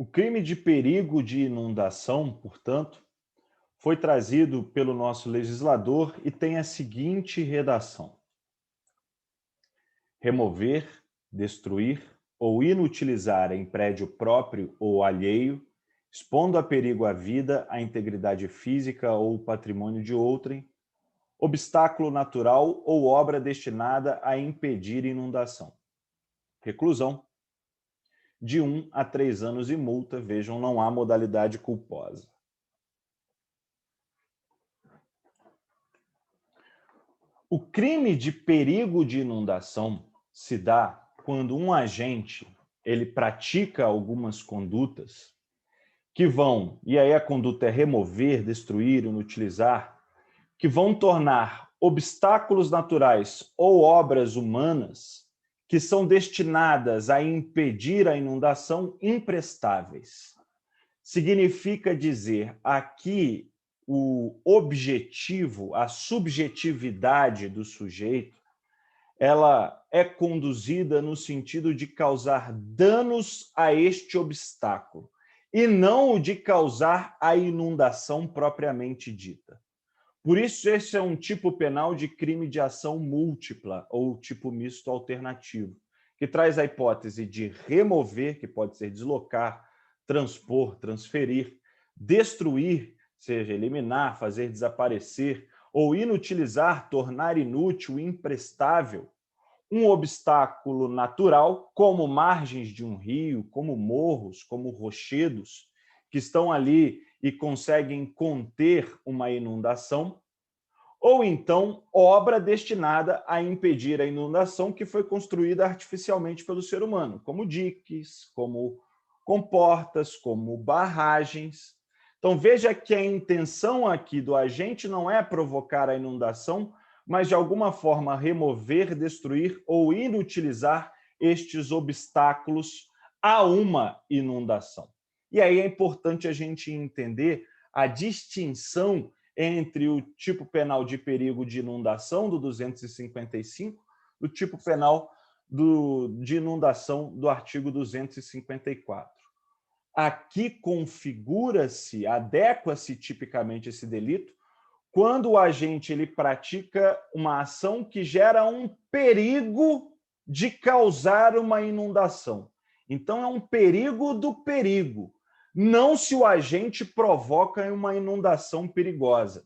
O crime de perigo de inundação, portanto, foi trazido pelo nosso legislador e tem a seguinte redação: remover, destruir ou inutilizar em prédio próprio ou alheio, expondo a perigo a vida, a integridade física ou o patrimônio de outrem, obstáculo natural ou obra destinada a impedir inundação. Reclusão de 1 a 3 anos e multa. Vejam, não há modalidade culposa. O crime de perigo de inundação se dá quando um agente ele pratica algumas condutas que vão, e aí a conduta é remover, destruir, inutilizar, que vão tornar obstáculos naturais ou obras humanas que são destinadas a impedir a inundação imprestáveis. Significa dizer aqui o objetivo, a subjetividade do sujeito, ela é conduzida no sentido de causar danos a este obstáculo e não o de causar a inundação propriamente dita. Por isso, esse é um tipo penal de crime de ação múltipla ou tipo misto alternativo, que traz a hipótese de remover, que pode ser deslocar, transpor, transferir, destruir, seja eliminar, fazer desaparecer, ou inutilizar, tornar inútil, imprestável, um obstáculo natural, como margens de um rio, como morros, como rochedos, que estão ali e conseguem conter uma inundação, ou então obra destinada a impedir a inundação que foi construída artificialmente pelo ser humano, como diques, como comportas, como barragens. Então veja que a intenção aqui do agente não é provocar a inundação, mas de alguma forma remover, destruir ou inutilizar estes obstáculos a uma inundação. E aí é importante a gente entender a distinção entre o tipo penal de perigo de inundação do 255 do tipo penal de inundação do artigo 254. Aqui configura-se, adequa-se tipicamente esse delito quando o agente ele pratica uma ação que gera um perigo de causar uma inundação. Então, é um perigo do perigo, não se o agente provoca uma inundação perigosa.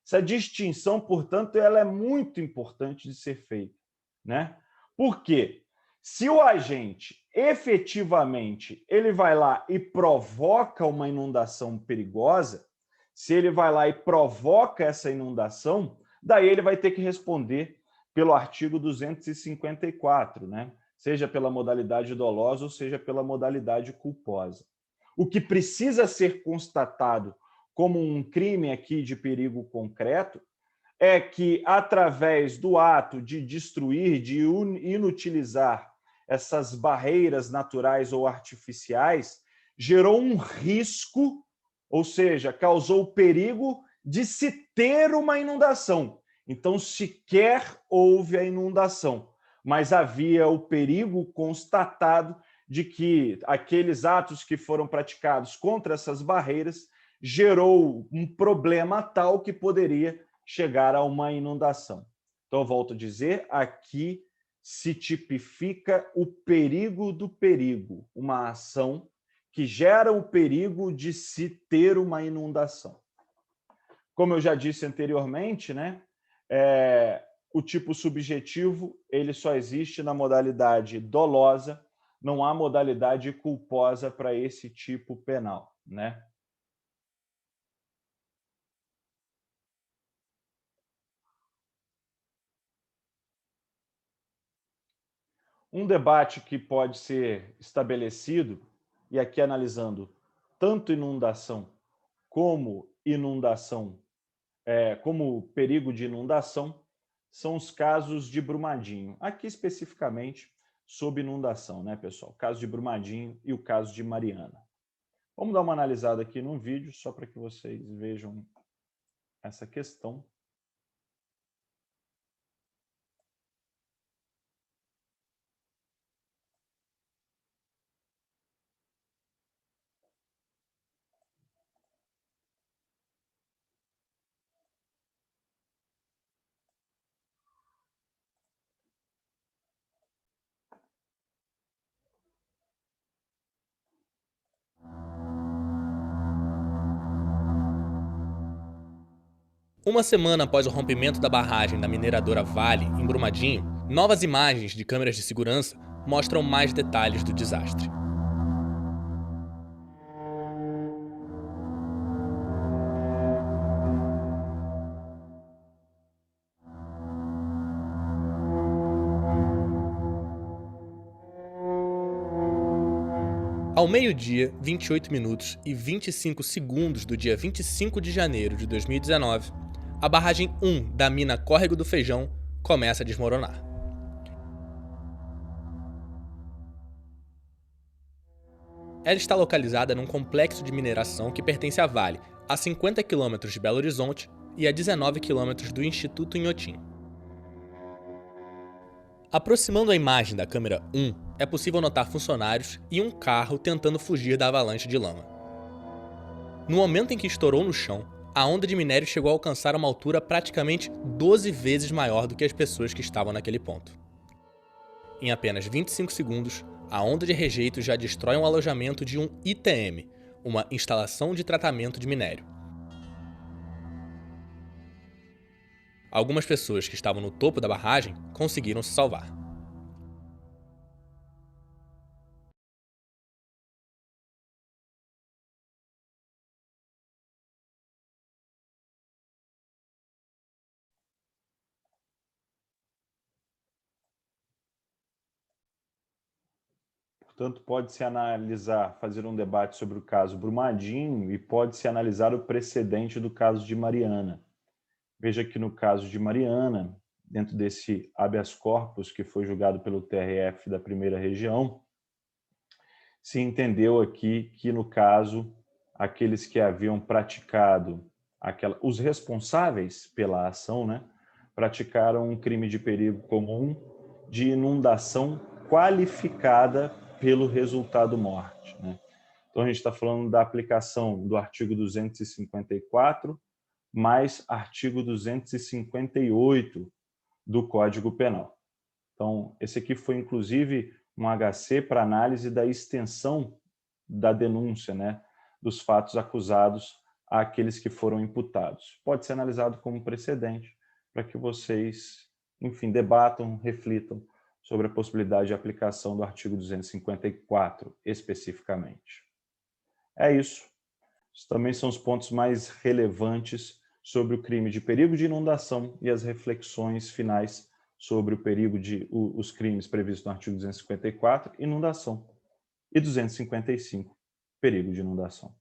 Essa distinção, portanto, ela é muito importante de ser feita, né? Por quê? Se o agente efetivamente ele vai lá e provoca uma inundação perigosa, se ele vai lá e provoca essa inundação, daí ele vai ter que responder pelo artigo 254, né? Seja pela modalidade dolosa ou seja pela modalidade culposa. O que precisa ser constatado como um crime aqui de perigo concreto é que, através do ato de destruir, de inutilizar essas barreiras naturais ou artificiais, gerou um risco, ou seja, causou o perigo de se ter uma inundação. Então, sequer houve a inundação, mas havia o perigo constatado de que aqueles atos que foram praticados contra essas barreiras gerou um problema tal que poderia chegar a uma inundação. Então, eu volto a dizer, aqui se tipifica o perigo do perigo, uma ação que gera o perigo de se ter uma inundação. Como eu já disse anteriormente, né, o tipo subjetivo ele só existe na modalidade dolosa, não há modalidade culposa para esse tipo penal, né? Um debate que pode ser estabelecido, e aqui analisando tanto inundação como perigo de inundação, são os casos de Brumadinho. Aqui especificamente sobre inundação, né, pessoal? O caso de Brumadinho e o caso de Mariana. Vamos dar uma analisada aqui num vídeo, só para que vocês vejam essa questão. Uma semana após o rompimento da barragem da mineradora Vale, em Brumadinho, novas imagens de câmeras de segurança mostram mais detalhes do desastre. Ao meio-dia, 28 minutos e 25 segundos do dia 25 de janeiro de 2019, a barragem 1 da mina Córrego do Feijão começa a desmoronar. Ela está localizada num complexo de mineração que pertence à Vale, a 50 quilômetros de Belo Horizonte e a 19 quilômetros do Instituto Inhotim. Aproximando a imagem da câmera 1, é possível notar funcionários e um carro tentando fugir da avalanche de lama. No momento em que estourou no chão, a onda de minério chegou a alcançar uma altura praticamente 12 vezes maior do que as pessoas que estavam naquele ponto. Em apenas 25 segundos, a onda de rejeito já destrói um alojamento de um ITM, uma instalação de tratamento de minério. Algumas pessoas que estavam no topo da barragem conseguiram se salvar. Portanto, pode-se analisar, fazer um debate sobre o caso Brumadinho e pode-se analisar o precedente do caso de Mariana. Veja que no caso de Mariana, dentro desse habeas corpus que foi julgado pelo TRF da primeira região, se entendeu aqui que, no caso, aqueles que haviam praticado, os responsáveis pela ação, né, praticaram um crime de perigo comum de inundação qualificada pelo resultado morte. Né? Então, a gente está falando da aplicação do artigo 254 mais artigo 258 do Código Penal. Então, esse aqui foi, inclusive, um HC para análise da extensão da denúncia, né, dos fatos acusados àqueles que foram imputados. Pode ser analisado como precedente para que vocês, enfim, debatam, reflitam sobre a possibilidade de aplicação do artigo 254, especificamente. É isso. Esses também são os pontos mais relevantes sobre o crime de perigo de inundação e as reflexões finais sobre o perigo de os crimes previstos no artigo 254, inundação, e 255, perigo de inundação.